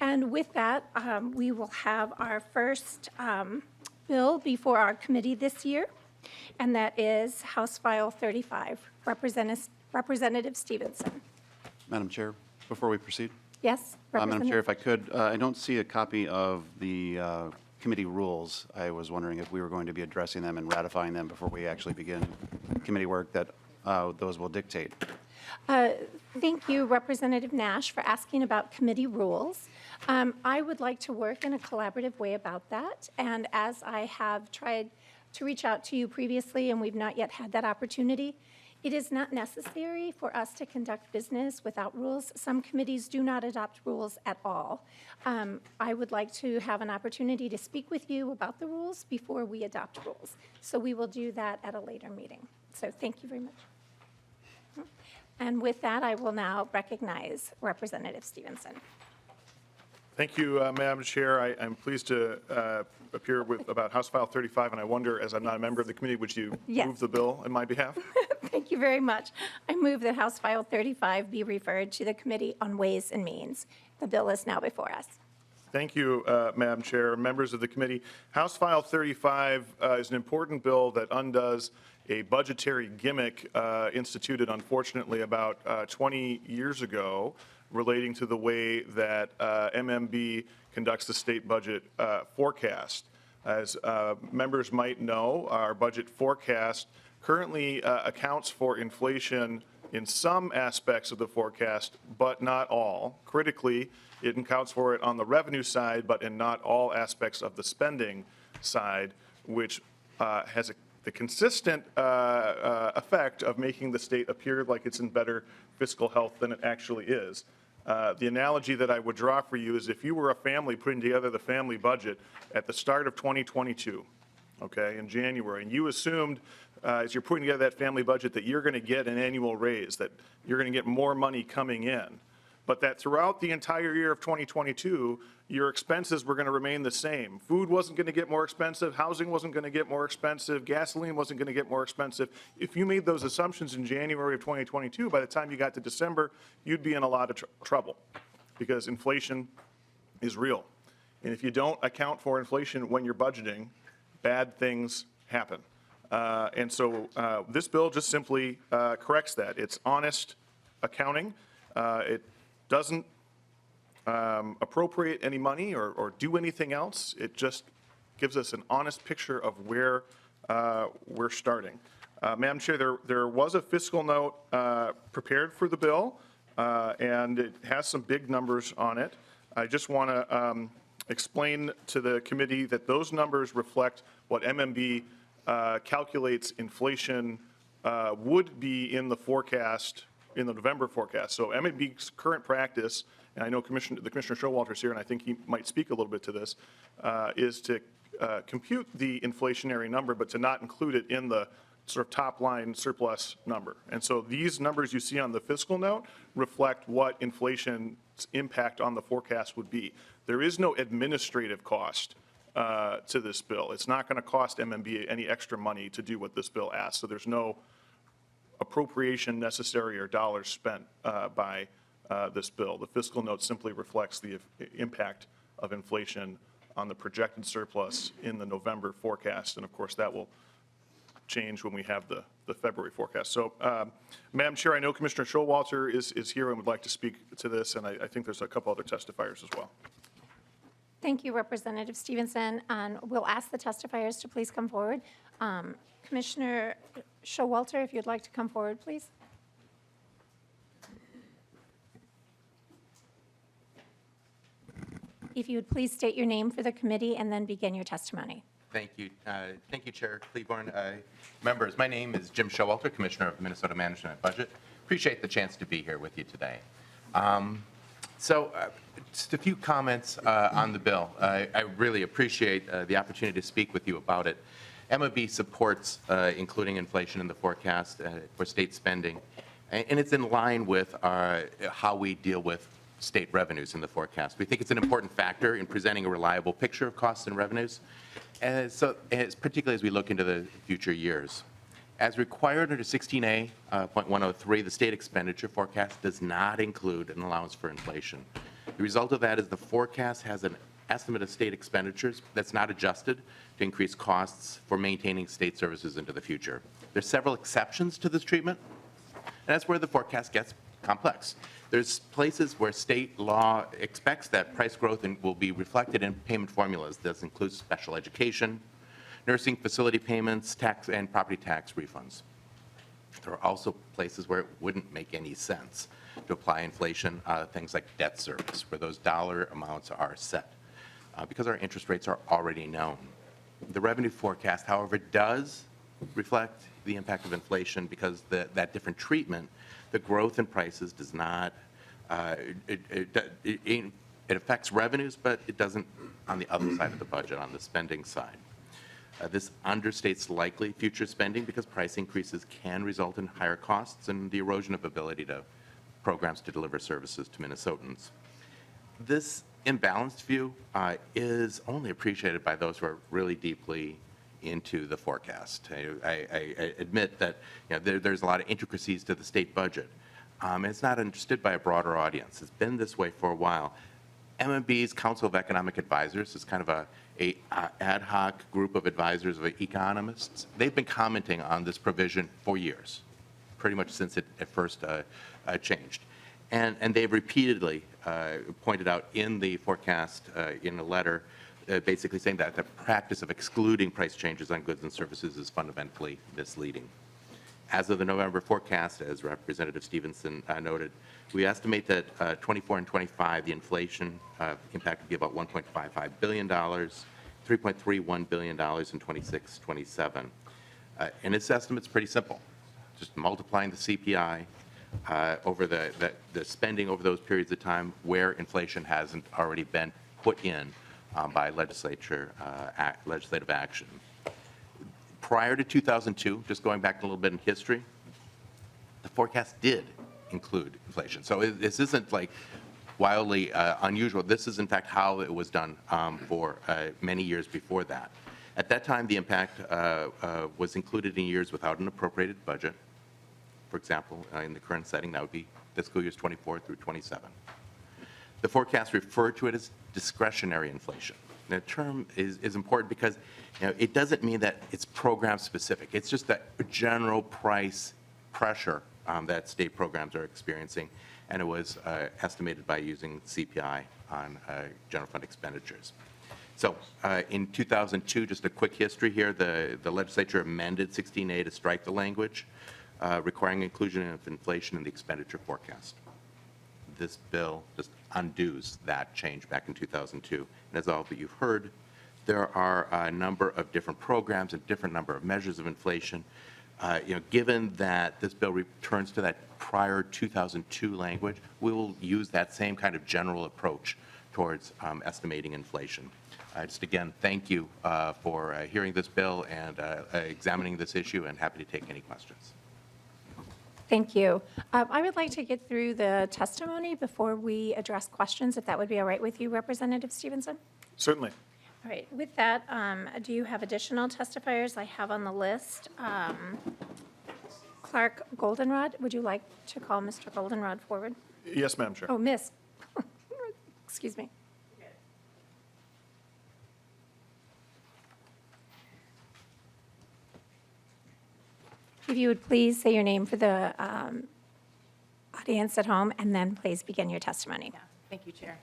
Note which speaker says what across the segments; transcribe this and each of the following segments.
Speaker 1: And with that, we will have our first bill before our committee this year, and that is House File 35. Representative Stevenson.
Speaker 2: Madam Chair, before we proceed.
Speaker 1: Yes,
Speaker 2: Madam Chair, if I could, I don't see a copy of the committee rules. I was wondering if we were going to be addressing them and ratifying them before we actually begin committee work that those will dictate.
Speaker 1: Thank you, Representative Nash, for asking about committee rules. I would like to work in a collaborative way about that, and as I have tried to reach out to you previously and we've not yet had that opportunity, it is not necessary for us to conduct business without rules. Some committees do not adopt rules at all. I would like to have an opportunity to speak with you about the rules before we adopt rules. So we will do that at a later meeting. So thank you very much. And with that, I will now recognize Representative Stevenson.
Speaker 3: Thank you, Madam Chair. I'm pleased to appear with about House File 35, and I wonder, as I'm not a member of the committee, would you move the bill on my behalf?
Speaker 1: Thank you very much. I move that House File 35 be referred to the Committee on Ways and Means. The bill is now before us.
Speaker 3: Thank you, Madam Chair, members of the committee. House File 35 is an important bill that undoes a budgetary gimmick instituted, unfortunately, about 20 years ago relating to the way that MMB conducts the state budget forecast. As members might know, our budget forecast currently accounts for inflation in some aspects of the forecast, but not all. Critically, it accounts for it on the revenue side, but in not all aspects of the spending side, which has the consistent effect of making the state appear like it's in better fiscal health than it actually is. The analogy that I would draw for you is if you were a family putting together the family budget at the start of 2022, okay, in January, and you assumed as you're putting together that family budget that you're going to get an annual raise, that you're going to get more money coming in, but that throughout the entire year of 2022, your expenses were going to remain the same. Food wasn't going to get more expensive, housing wasn't going to get more expensive, gasoline wasn't going to get more expensive. If you made those assumptions in January of 2022, by the time you got to December, you'd be in a lot of trouble because inflation is real. And if you don't account for inflation when you're budgeting, bad things happen. And so this bill just simply corrects that. It's honest accounting. It doesn't appropriate any money or do anything else. It just gives us an honest picture of where we're starting. Madam Chair, there was a fiscal note prepared for the bill, and it has some big numbers on it. I just want to explain to the committee that those numbers reflect what MMB calculates inflation would be in the forecast, in the November forecast. So MMB's current practice, and I know the Commissioner Showalter is here, and I think he might speak a little bit to this, is to compute the inflationary number, but to not include it in the sort of top line surplus number. And so these numbers you see on the fiscal note reflect what inflation's impact on the forecast would be. There is no administrative cost to this bill. It's not going to cost MMB any extra money to do what this bill asks. So there's no appropriation necessary or dollars spent by this bill. The fiscal note simply reflects the impact of inflation on the projected surplus in the November forecast. And of course, that will change when we have the February forecast. So, Madam Chair, I know Commissioner Showalter is here and would like to speak to this, and I think there's a couple other testifiers as well.
Speaker 1: Thank you, Representative Stevenson. And we'll ask the testifiers to please come forward. Commissioner Showalter, if you'd like to come forward, please. If you would please state your name for the committee and then begin your testimony.
Speaker 4: Thank you. Thank you, Chair Cleburne. Members, my name is Jim Showalter, Commissioner of Minnesota Management and Budget. Appreciate the chance to be here with you today. Just a few comments on the bill. I really appreciate the opportunity to speak with you about it. MOB supports including inflation in the forecast for state spending, and it's in line with how we deal with state revenues in the forecast. We think it's an important factor in presenting a reliable picture of costs and revenues, particularly as we look into the future years. As required under 16A.103, the state expenditure forecast does not include an allowance for inflation. The result of that is the forecast has an estimate of state expenditures that's not adjusted to increase costs for maintaining state services into the future. There's several exceptions to this treatment, and that's where the forecast gets complex. There's places where state law expects that price growth will be reflected in payment formulas. This includes special education, nursing facility payments, tax and property tax refunds. There are also places where it wouldn't make any sense to apply inflation, things like debt service, where those dollar amounts are set because our interest rates are already known. The revenue forecast, however, does reflect the impact of inflation because that different treatment, the growth in prices does not, it affects revenues, but it doesn't on the other side of the budget, on the spending side. This understates likely future spending because price increases can result in higher costs and the erosion of ability to programs to deliver services to Minnesotans. This imbalanced view is only appreciated by those who are really deeply into the forecast. I admit that there's a lot of intricacies to the state budget. And it's not understood by a broader audience. It's been this way for a while. MMB's Council of Economic Advisors is kind of a ad hoc group of advisors of economists. They've been commenting on this provision for years, pretty much since it first changed. And they've repeatedly pointed out in the forecast, in a letter, basically saying that the practice of excluding price changes on goods and services is fundamentally misleading. As of the November forecast, as Representative Stevenson noted, we estimate that 24 and 25, the inflation impact would be about $1.55 billion, $3.31 billion in 26, 27. And its estimate's pretty simple. Just multiplying the CPI over the spending over those periods of time where inflation hasn't already been put in by legislative action. Prior to 2002, just going back a little bit in history, the forecast did include inflation. So this isn't like wildly unusual. This is in fact how it was done for many years before that. At that time, the impact was included in years without an appropriated budget. For example, in the current setting, that would be fiscal years 24 through 27. The forecast referred to it as discretionary inflation. The term is important because it doesn't mean that it's program specific. It's just that general price pressure that state programs are experiencing, and it was estimated by using CPI on general fund expenditures. So in 2002, just a quick history here, the legislature amended 16A to strike the language requiring inclusion of inflation in the expenditure forecast. This bill just undoes that change back in 2002. And as all that you've heard, there are a number of different programs and different number of measures of inflation. Given that this bill returns to that prior 2002 language, we will use that same kind of general approach towards estimating inflation. Just again, thank you for hearing this bill and examining this issue, and happy to take any questions.
Speaker 1: Thank you. I would like to get through the testimony before we address questions, if that would be all right with you, Representative Stevenson?
Speaker 3: Certainly.
Speaker 1: All right, with that, do you have additional testifiers? I have on the list Clark Goldenrod. Would you like to call Mr. Goldenrod forward?
Speaker 3: Yes, Madam Chair.
Speaker 1: Oh, Miss. Excuse me. If you would please say your name for the audience at home, and then please begin your testimony.
Speaker 5: Yeah, thank you, Chair.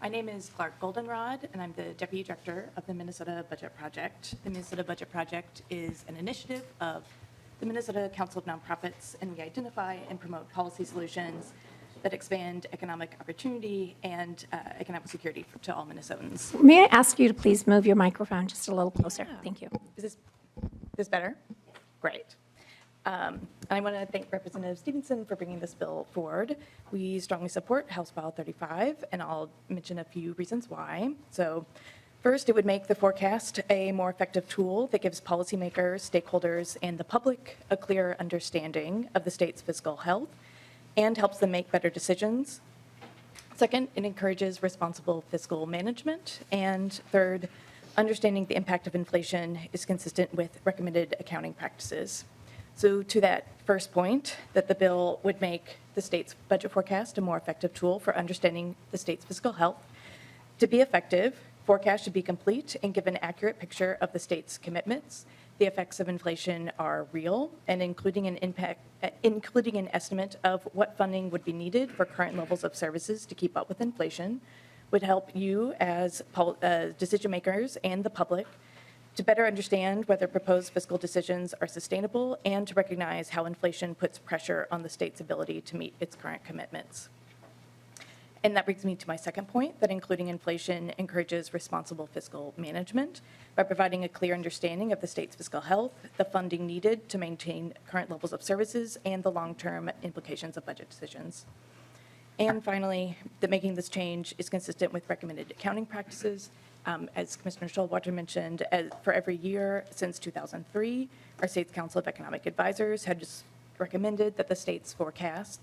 Speaker 5: My name is Clark Goldenrod, and I'm the Deputy Director of the Minnesota Budget Project. The Minnesota Budget Project is an initiative of the Minnesota Council of Nonprofits, and we identify and promote policy solutions that expand economic opportunity and economic security to all Minnesotans.
Speaker 1: May I ask you to please move your microphone just a little closer?
Speaker 5: Yeah.
Speaker 1: Thank you.
Speaker 5: Is this better? Great. I want to thank Representative Stevenson for bringing this bill forward. We strongly support House File 35, and I'll mention a few reasons why. So first, it would make the forecast a more effective tool that gives policymakers, stakeholders, and the public a clear understanding of the state's fiscal health and helps them make better decisions. Second, it encourages responsible fiscal management. And third, understanding the impact of inflation is consistent with recommended accounting practices. So to that first point, that the bill would make the state's budget forecast a more effective tool for understanding the state's fiscal health. To be effective, forecasts should be complete and give an accurate picture of the state's commitments. The effects of inflation are real, and including an estimate of what funding would be needed for current levels of services to keep up with inflation would help you as decision makers and the public to better understand whether proposed fiscal decisions are sustainable and to recognize how inflation puts pressure on the state's ability to meet its current commitments. And that brings me to my second point, that including inflation encourages responsible fiscal management by providing a clear understanding of the state's fiscal health, the funding needed to maintain current levels of services, and the long-term implications of budget decisions. And finally, that making this change is consistent with recommended accounting practices. As Commissioner Schulwater mentioned, for every year since 2003, our state's Council of Economic Advisors has recommended that the state's forecast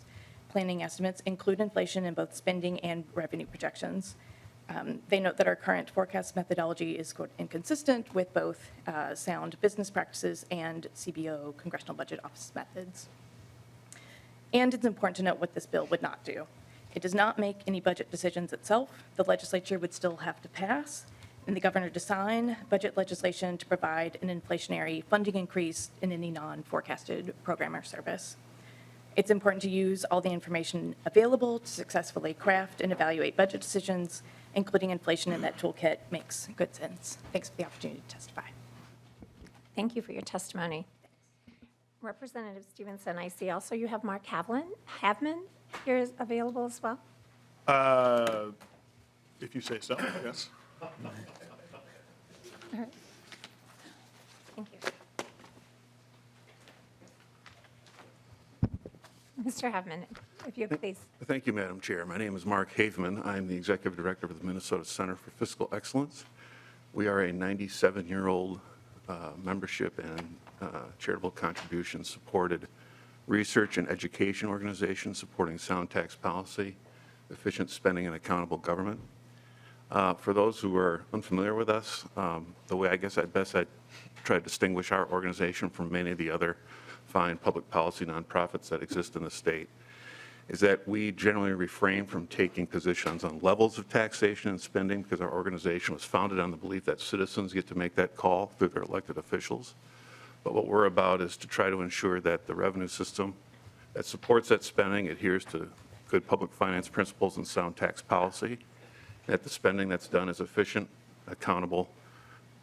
Speaker 5: planning estimates include inflation in both spending and revenue projections. They note that our current forecast methodology is quote, inconsistent with both sound business practices and CBO, Congressional Budget Office methods. And it's important to note what this bill would not do. It does not make any budget decisions itself. The legislature would still have to pass and the governor to sign budget legislation to provide an inflationary funding increase in any non-forecasted program or service. It's important to use all the information available to successfully craft and evaluate budget decisions, including inflation in that toolkit makes good sense. Thanks for the opportunity to testify.
Speaker 1: Thank you for your testimony. Representative Stevenson, I see also you have Mark Haveman here is available as well.
Speaker 3: If you say so, yes.
Speaker 1: All right. Thank you. Mr. Haveman, if you please.
Speaker 6: Thank you, Madam Chair. My name is Mark Haveman. I'm the Executive Director of the Minnesota Center for Fiscal Excellence. We are a 97-year-old membership and charitable contribution supported research and education organization supporting sound tax policy, efficient spending, and accountable government. For those who are unfamiliar with us, the way I guess I'd try to distinguish our organization from many of the other fine public policy nonprofits that exist in the state is that we generally refrain from taking positions on levels of taxation and spending because our organization was founded on the belief that citizens get to make that call through their elected officials. But what we're about is to try to ensure that the revenue system that supports that spending adheres to good public finance principles and sound tax policy, that the spending that's done is efficient, accountable,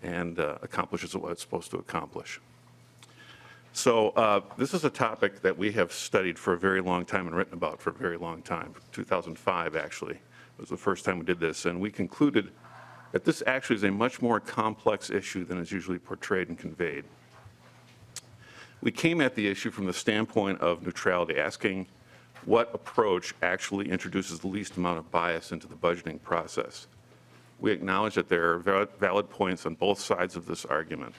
Speaker 6: and accomplishes what it's supposed to accomplish. So this is a topic that we have studied for a very long time and written about for a very long time. 2005, actually, was the first time we did this. And we concluded that this actually is a much more complex issue than is usually portrayed and conveyed. We came at the issue from the standpoint of neutrality, asking what approach actually introduces the least amount of bias into the budgeting process. We acknowledge that there are valid points on both sides of this argument.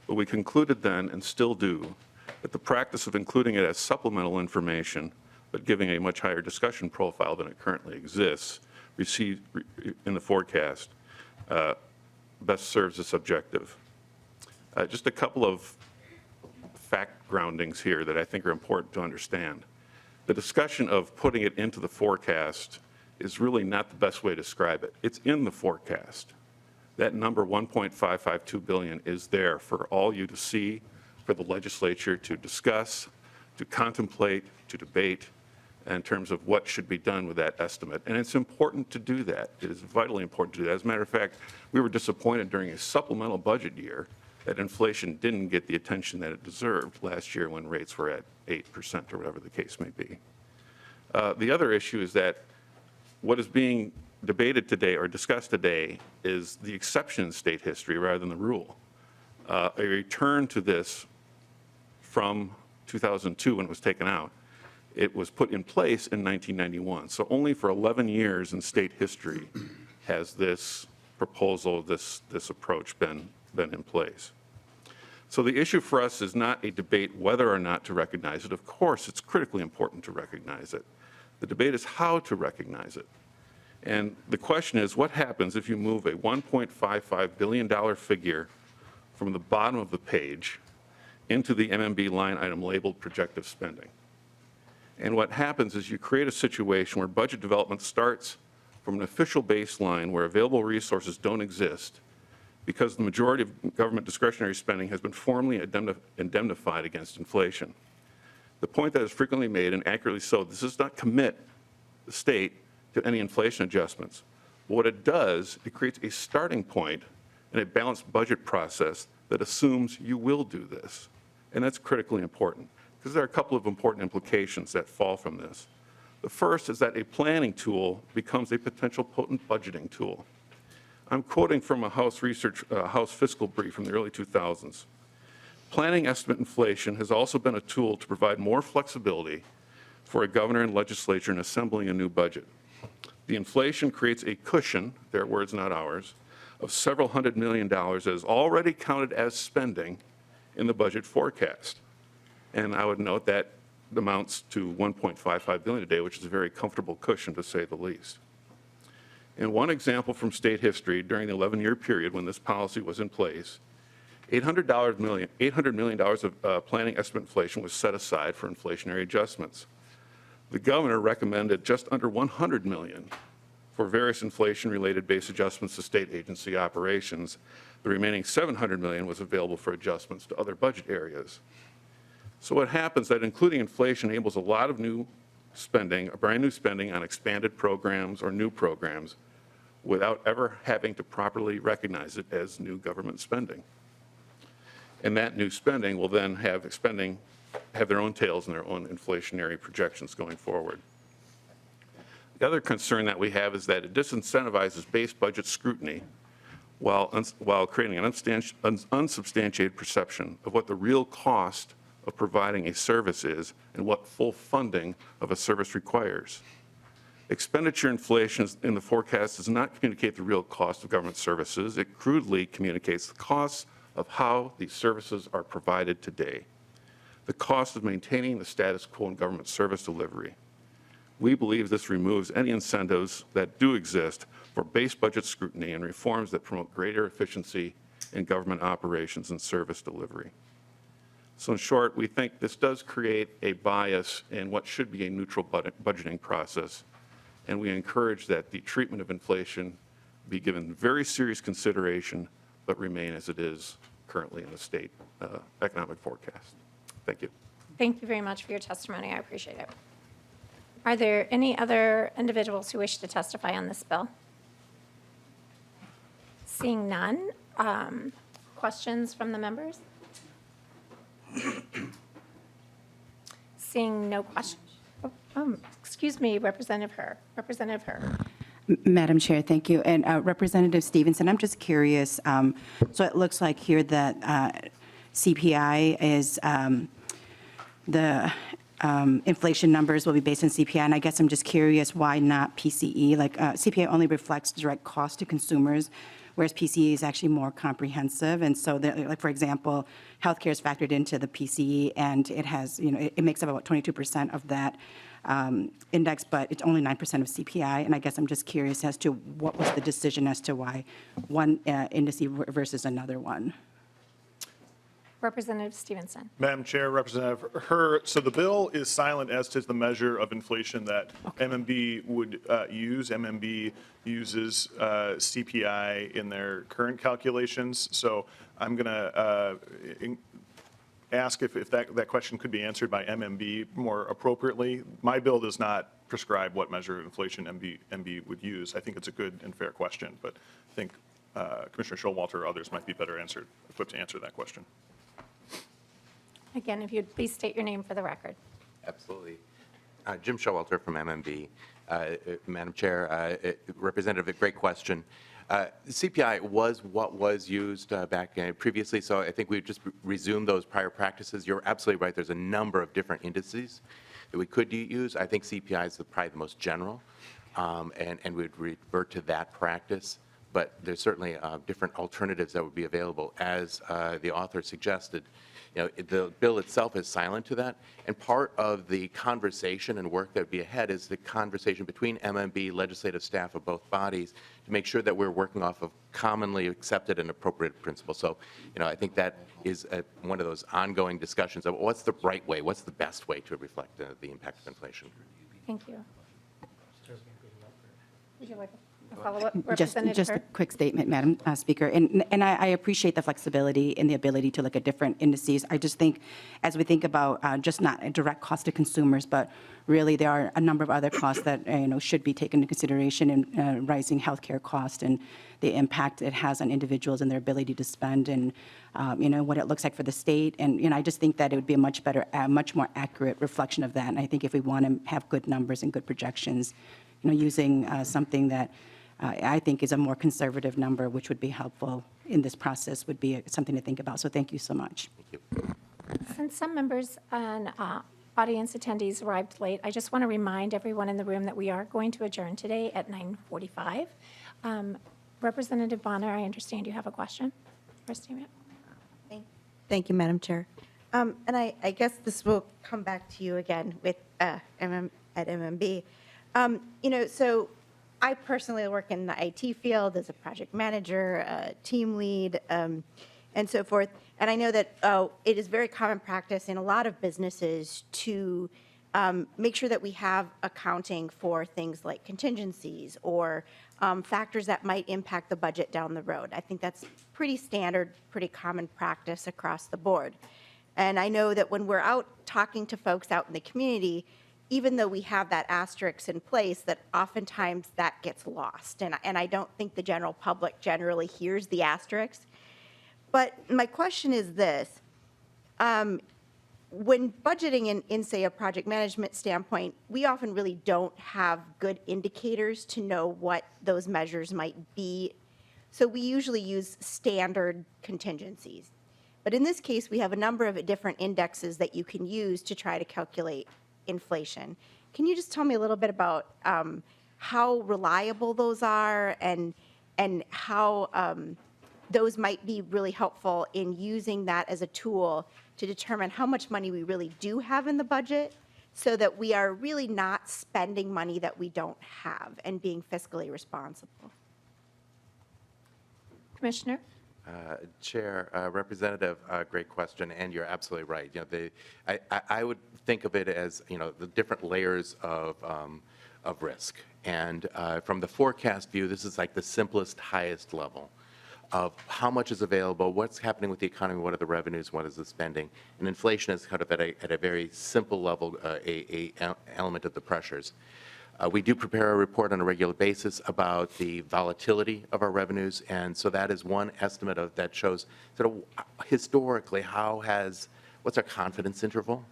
Speaker 6: But we concluded then, and still do, that the practice of including it as supplemental information, but giving a much higher discussion profile than it currently exists, received in the forecast, best serves this objective. Just a couple of fact groundings here that I think are important to understand. The discussion of putting it into the forecast is really not the best way to describe it. It's in the forecast. That number, $1.552 billion, is there for all you to see, for the legislature to discuss, to contemplate, to debate in terms of what should be done with that estimate. And it's important to do that. It is vitally important to do that. As a matter of fact, we were disappointed during a supplemental budget year that inflation didn't get the attention that it deserved last year when rates were at 8% or whatever the case may be. The other issue is that what is being debated today or discussed today is the exception in state history rather than the rule. A return to this from 2002 when it was taken out. It was put in place in 1991. So only for 11 years in state history has this proposal, this approach been in place. So the issue for us is not a debate whether or not to recognize it. Of course, it's critically important to recognize it. The debate is how to recognize it. And the question is, what happens if you move a $1.55 billion figure from the bottom of the page into the MMB line item labeled projected spending? And what happens is you create a situation where budget development starts from an official baseline where available resources don't exist because the majority of government discretionary spending has been formally indemnified against inflation. The point that is frequently made, and accurately so, this does not commit the state to any inflation adjustments. But what it does, it creates a starting point in a balanced budget process that assumes you will do this. And that's critically important because there are a couple of important implications that fall from this. The first is that a planning tool becomes a potential potent budgeting tool. I'm quoting from a House fiscal brief from the early 2000s. Planning estimate inflation has also been a tool to provide more flexibility for a governor and legislature in assembling a new budget. The inflation creates a cushion, their words, not ours, of several $100 million that is already counted as spending in the budget forecast. And I would note that amounts to $1.55 billion today, which is a very comfortable cushion to say the least. In one example from state history, during the 11-year period when this policy was in place, $800 million of planning estimate inflation was set aside for inflationary adjustments. The governor recommended just under $100 million for various inflation-related base adjustments to state agency operations. The remaining $700 million was available for adjustments to other budget areas. So what happens is that including inflation enables a lot of new spending, brand new spending on expanded programs or new programs without ever having to properly recognize it as new government spending. And that new spending will then have their own tails and their own inflationary projections going forward. The other concern that we have is that it disincentivizes base budget scrutiny while creating an unsubstantiated perception of what the real cost of providing a service is and what full funding of a service requires. Expenditure inflation in the forecast does not communicate the real cost of government services. It crudely communicates the costs of how these services are provided today, the cost of maintaining the status quo in government service delivery. We believe this removes any incentives that do exist for base budget scrutiny and reforms that promote greater efficiency in government operations and service delivery. So in short, we think this does create a bias in what should be a neutral budgeting process, and we encourage that the treatment of inflation be given very serious consideration, but remain as it is currently in the state economic forecast. Thank you.
Speaker 1: Thank you very much for your testimony. I appreciate it. Are there any other individuals who wish to testify on this bill? Seeing none, questions from the members? Seeing no questions. Excuse me, Representative Herr.
Speaker 7: Madam Chair, thank you. And Representative Stevenson, I'm just curious. So it looks like here that CPI is the inflation numbers will be based on CPI, and I guess I'm just curious why not PCE? Like CPI only reflects direct cost to consumers, whereas PCE is actually more comprehensive. And so, like for example, healthcare is factored into the PCE, and it has, it makes up about 22% of that index, but it's only 9% of CPI. And I guess I'm just curious as to what was the decision as to why one index versus another one.
Speaker 1: Representative Stevenson.
Speaker 3: Madam Chair, Representative Herr, so the bill is silent as to the measure of inflation that MMB would use. MMB uses CPI in their current calculations. So I'm going to ask if that question could be answered by MMB more appropriately. My bill does not prescribe what measure of inflation MB would use. I think it's a good and fair question, but I think Commissioner Showalter or others might be better equipped to answer that question.
Speaker 1: Again, if you'd please state your name for the record.
Speaker 4: Absolutely. Jim Showalter from MMB. Madam Chair, Representative, great question. CPI was what was used back previously, so I think we've just resumed those prior practices. You're absolutely right. There's a number of different indices that we could use. I think CPI is probably the most general, and we'd revert to that practice. but there's certainly different alternatives that would be available. As the author suggested, the bill itself is silent to that, and part of the conversation and work that would be ahead is the conversation between MMB, legislative staff of both bodies, to make sure that we're working off of commonly accepted and appropriate principles. So, I think that is one of those ongoing discussions of what's the right way, what's the best way to reflect the impact of inflation.
Speaker 1: Thank you. Would you like a follow-up,
Speaker 7: Just
Speaker 1: Representative
Speaker 7: a
Speaker 1: Hurd?
Speaker 7: quick statement, Madam Speaker, and I appreciate the flexibility and the ability to look at different indices. I just think, as we think about just not a direct cost to consumers, but really there are a number of other costs that should be taken into consideration in rising healthcare costs and the impact it has on individuals and their ability to spend, and what it looks like for the state. And I just think that it would be a much better, much more accurate reflection of that. And I think if we want to have good numbers and good projections, using something that I think is a more conservative number, which would be helpful in this process, would be something to think about. So thank you so much.
Speaker 4: Thank you.
Speaker 1: Since some members and audience attendees arrived late, I just want to remind everyone in the room that we are going to adjourn today at 9:45. Representative Bonner, I understand you have a question or a statement.
Speaker 8: Thank you, Madam Chair. And I guess this will come back to you again with at MMB. So I personally work in the IT field as a project manager, a team lead, and so forth. And I know that it is very common practice in a lot of businesses to make sure that we have accounting for things like contingencies or factors that might impact the budget down the road. I think that's pretty standard, pretty common practice across the board. And I know that when we're out talking to folks out in the community, even though we have that asterisk in place, that oftentimes that gets lost. And I don't think the general public generally hears the asterisk. But my question is this. When budgeting in, say, a project management standpoint, we often really don't have good indicators to know what those measures might be. So we usually use standard contingencies. But in this case, we have a number of different indexes that you can use to try to calculate inflation. Can you just tell me a little bit about how reliable those are and how those might be really helpful in using that as a tool to determine how much money we really do have in the budget so that we are really not spending money that we don't have and being fiscally responsible?
Speaker 1: Commissioner?
Speaker 4: Chair, Representative, great question, and you're absolutely right. I would think of it as the different layers of risk, and from the forecast view, this is like the simplest, highest level of how much is available, what's happening with the economy, what are the revenues, what is the spending, and inflation is kind of at a very simple level, a element of the pressures. We do prepare a report on a regular basis about the volatility of our revenues, and so that is one estimate of that shows sort of historically what's our confidence interval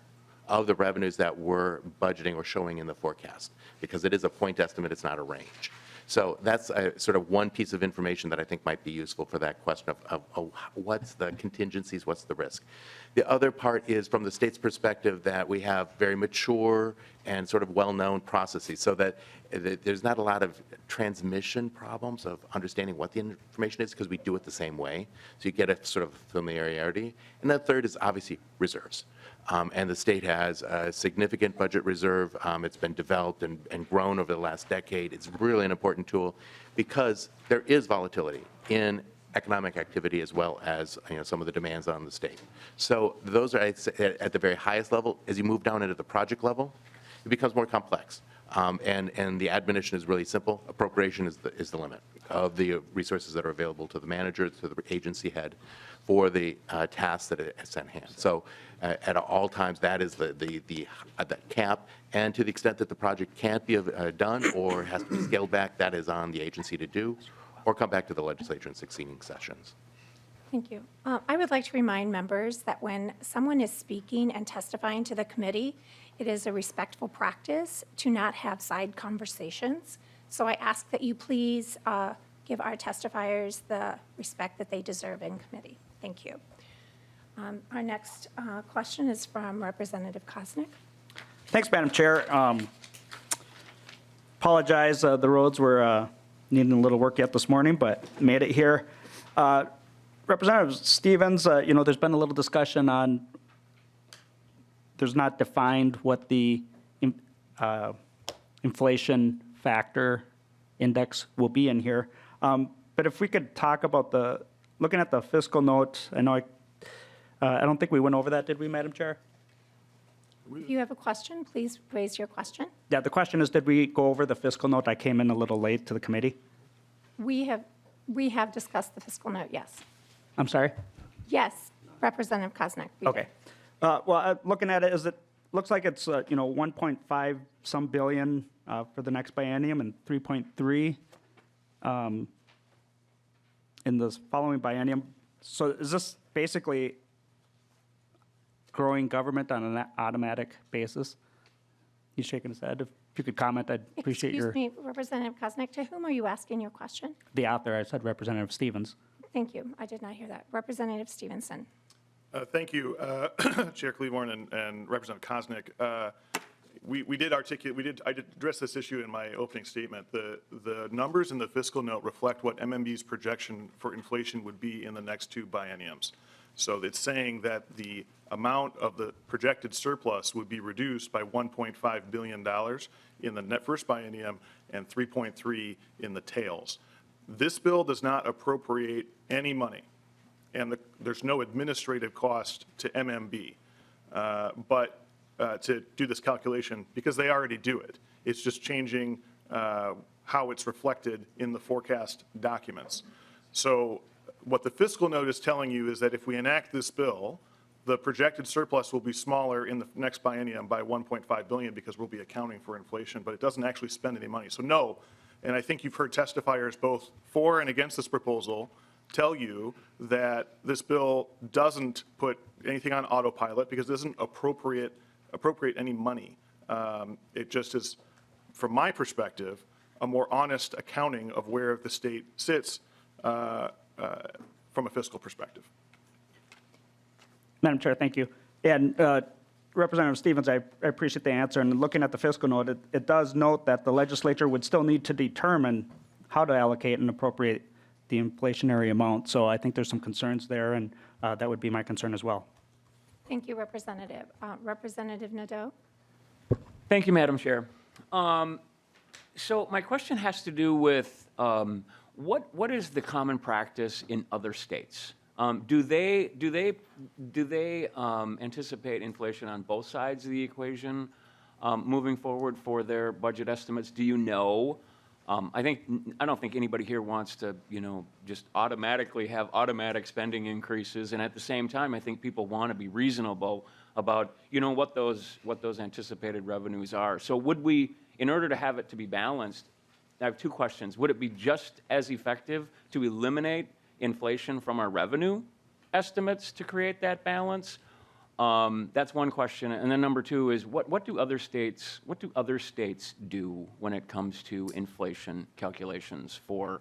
Speaker 4: of the revenues that we're budgeting or showing in the forecast, because it is a point estimate, it's not a range. So that's sort of one piece of information that I think might be useful for that question of what's the contingencies, what's the risk. The other part is from the state's perspective that we have very mature and sort of well-known processes so that there's not a lot of transmission problems of understanding what the information is because we do it the same way. So you get a sort of familiarity. And the third is obviously reserves. And the state has a significant budget reserve. It's been developed and grown over the last decade. It's really an important tool because there is volatility in economic activity as well as some of the demands on the state. So those are at the very highest level. As you move down into the project level, it becomes more complex. And the admonition is really simple. Appropriation is the limit of the resources that are available to the manager, to the agency head, for the tasks that it's at hand. So at all times, that is the cap. And to the extent that the project can't be done or has to be scaled back, that is on the agency to do, or come back to the legislature in succeeding sessions.
Speaker 1: Thank you. I would like to remind members that when someone is speaking and testifying to the committee, it is a respectful practice to not have side conversations. So I ask that you please give our testifiers the respect that they deserve in committee. Thank you. Our next question is from Representative Kosnick.
Speaker 9: Thanks, Madam Chair. Apologize, the roads were needing a little work yet this morning, but made it here. Representative Stevens, there's been a little discussion on, there's not defined what the inflation factor index will be in here. But if we could talk about looking at the fiscal note, I know I don't think we went over that, did we, Madam Chair?
Speaker 1: If you have a question, please raise your question.
Speaker 9: Yeah, the question is, did we go over the fiscal note? I came in a little late to the committee.
Speaker 1: We have discussed the fiscal note, yes.
Speaker 9: I'm sorry?
Speaker 1: Yes, Representative Koznick. we did.
Speaker 9: Okay. Looking at it, looks like it's, 1.5 some billion for the next biennium and 3.3 in the following biennium. So is this basically growing government on an automatic basis? He's shaking his head. If you could comment, I'd appreciate
Speaker 1: Excuse me, Representative Koznick, to whom are you asking your question?
Speaker 9: the author. I said Representative Stevens.
Speaker 1: Thank you. I did not hear that. Representative Stevenson.
Speaker 3: Thank you, Chair Cleavorn and Representative Koznick. I did address this issue in my opening statement. The numbers in the fiscal note reflect what MMB's projection for inflation would be in the next two bienniums. So it's saying that the amount of the projected surplus would be reduced by $1.5 billion in the net first biennium and 3.3 in the tails. This bill does not appropriate any money, and there's no administrative cost to MMB. But to do this calculation, because they already do it. It's just changing how it's reflected in the forecast documents. So what the fiscal note is telling you is that if we enact this bill, the projected surplus will be smaller in the next biennium by 1.5 billion because we'll be accounting for inflation, but it doesn't actually spend any money. So no, and I think you've heard testifiers both for and against this proposal tell you that this bill doesn't put anything on autopilot because it doesn't appropriate any money. It just is, from my perspective, a more honest accounting of where the state sits from a fiscal perspective.
Speaker 9: Madam Chair, thank you. And Representative Stevens, I appreciate the answer. And looking at the fiscal note, it does note that the legislature would still need to determine how to allocate and appropriate the inflationary amount. So I think there's some concerns there, and that would be my concern as well.
Speaker 1: Thank you, Representative. Representative Nadeau?
Speaker 10: Thank you, Madam Chair. So my question has to do with what is the common practice in other states? Do they anticipate inflation on both sides of the equation moving forward for their budget estimates? Do you know? I don't think anybody here wants to, just automatically have automatic spending increases, and at the same time, I think people want to be reasonable about, what those anticipated revenues are. So would we, in order to have it to be balanced, I have two questions. Would it be just as effective to eliminate inflation from our revenue estimates to create that balance? That's one question. And then number two is what do other states do when it comes to inflation calculations for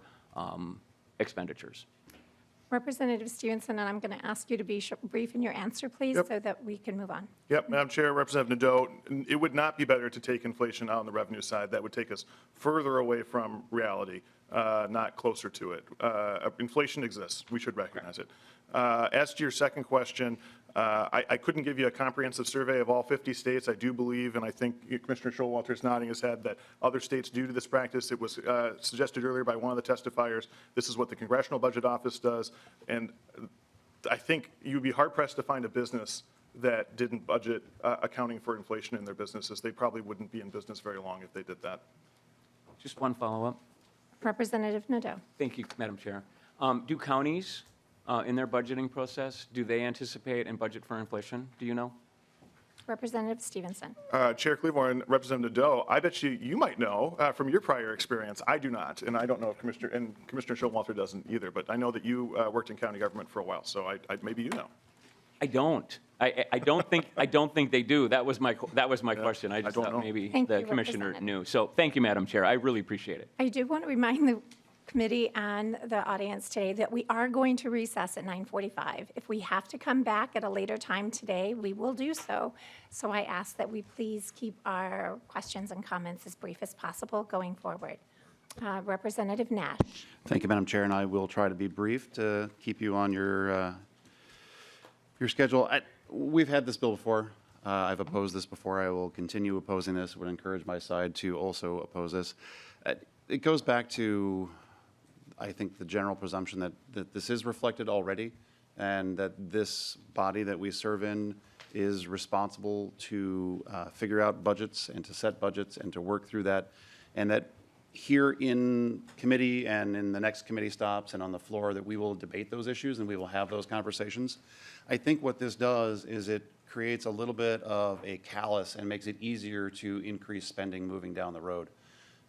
Speaker 10: expenditures?
Speaker 1: Representative Stevenson, and I'm going to ask you to be brief in your answer, please,
Speaker 3: Yep.
Speaker 1: so that we can move on.
Speaker 3: Yep, Madam Chair, Representative Nadeau, it would not be better to take inflation out on the revenue side. That would take us further away from reality, not closer to it. Inflation exists. We should recognize it. As to your second question, I couldn't give you a comprehensive survey of all 50 states. I do believe, and I think Commissioner Showalter is nodding his head, that other states do to this practice. It was suggested earlier by one of the testifiers. This is what the Congressional Budget Office does. And I think you'd be hard-pressed to find a business that didn't budget accounting for inflation in their businesses. They probably wouldn't be in business very long if they did that.
Speaker 10: Just one follow-up.
Speaker 1: Representative Nadeau.
Speaker 10: Thank you, Madam Chair. Do counties, in their budgeting process, do they anticipate and budget for inflation? Do you know?
Speaker 1: Representative Stevenson.
Speaker 3: Chair Cleavorn, Representative Nadeau, I bet you might know from your prior experience. I do not, and I don't know if Commissioner Showalter doesn't either, but I know that you worked in county government for a while, so maybe you know.
Speaker 10: I don't. I don't think they do. That was my question. I just
Speaker 3: don't
Speaker 10: thought
Speaker 3: know.
Speaker 10: maybe
Speaker 1: Thank
Speaker 10: the
Speaker 1: you,
Speaker 10: commissioner
Speaker 1: Representative.
Speaker 10: knew. So thank you, Madam Chair. I really appreciate it.
Speaker 1: I do want to remind the committee and the audience today that we are going to recess at 9:45. If we have to come back at a later time today, we will do so. So I ask that we please keep our questions and comments as brief as possible going forward. Representative Nash.
Speaker 2: Thank you, Madam Chair, and I will try to be brief to keep you on your schedule. We've had this bill before. I've opposed this before. I will continue opposing this. Would encourage my side to also oppose this. It goes back to, I think, the general presumption that this is reflected already, and that this body that we serve in is responsible to figure out budgets and to set budgets and to work through that, and that here in committee and in the next committee stops and on the floor that we will debate those issues and we will have those conversations. I think what this does is it creates a little bit of a callus and makes it easier to increase spending moving down the road.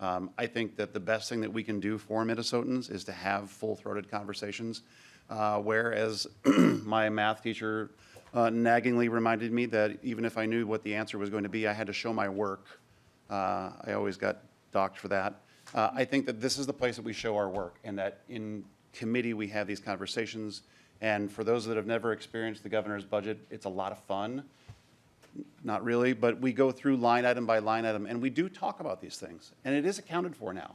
Speaker 2: I think that the best thing that we can do for Minnesotans is to have full-throated conversations, whereas my math teacher naggingly reminded me that even if I knew what the answer was going to be, I had to show my work. I always got docked for that. I think that this is the place that we show our work, and that in committee we have these conversations. And for those that have never experienced the governor's budget, it's a lot of fun. Not really, but we go through line item by line item, and we do talk about these things, and it is accounted for now.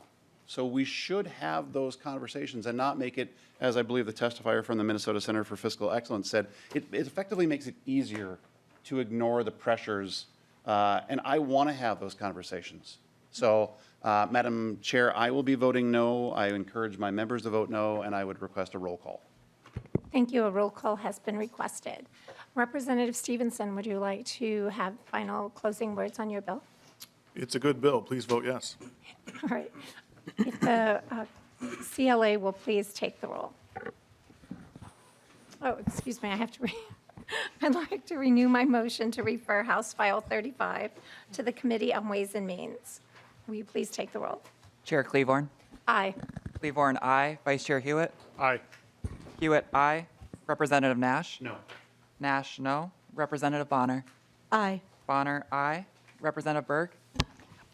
Speaker 2: So we should have those conversations and not make it, as I believe the testifier from the Minnesota Center for Fiscal Excellence said, it effectively makes it easier to ignore the pressures, and I want to have those conversations. So, Madam Chair, I will be voting no. I encourage my members to vote no, and I would request a roll call.
Speaker 1: Thank you. A roll call has been requested. Representative Stevenson, would you like to have final closing words on your bill?
Speaker 3: It's a good bill. Please vote yes.
Speaker 1: All right. If the CLA will please take the roll. Oh, excuse me, I have to I'd like to renew my motion to refer House File 35 to the Committee on Ways and Means. Will you please take the roll?
Speaker 11: Chair Cleavorn.
Speaker 1: Aye.
Speaker 11: Cleavorn, aye. Vice Chair Hewitt.
Speaker 3: Aye.
Speaker 11: Hewitt, aye. Representative Nash.
Speaker 2: No.
Speaker 11: Nash, no. Representative Bonner.
Speaker 8: Aye.
Speaker 11: Bonner, aye. Representative Berg.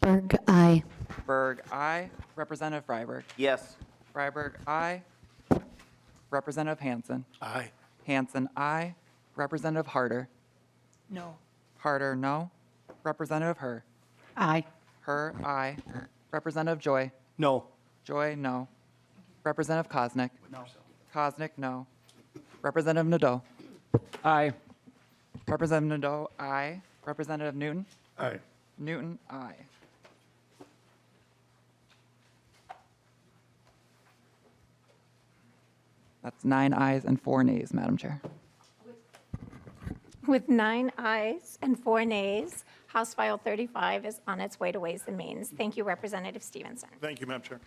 Speaker 12: Berg, aye.
Speaker 11: Berg, aye. Representative Freiberg.
Speaker 13: Yes.
Speaker 11: Freiberg, aye. Representative Hansen.
Speaker 3: Aye.
Speaker 11: Hansen, aye. Representative Harder.
Speaker 12: No.
Speaker 11: Harder, no. Representative Herr.
Speaker 7: Aye.
Speaker 11: Herr, aye. Representative Joy.
Speaker 13: No.
Speaker 11: Joy, no. Representative Kosnick. No. Kosnick, no. Representative Nadeau.
Speaker 10: Aye.
Speaker 11: Representative Nadeau, aye. Representative Newton.
Speaker 3: Aye.
Speaker 11: Newton, aye. That's 9 ayes and 4 nays, Madam Chair.
Speaker 1: With 9 ayes and 4 nays, House File 35 is on its way to Ways and Means. Thank you, Representative Stevenson.
Speaker 3: Thank you, Madam Chair.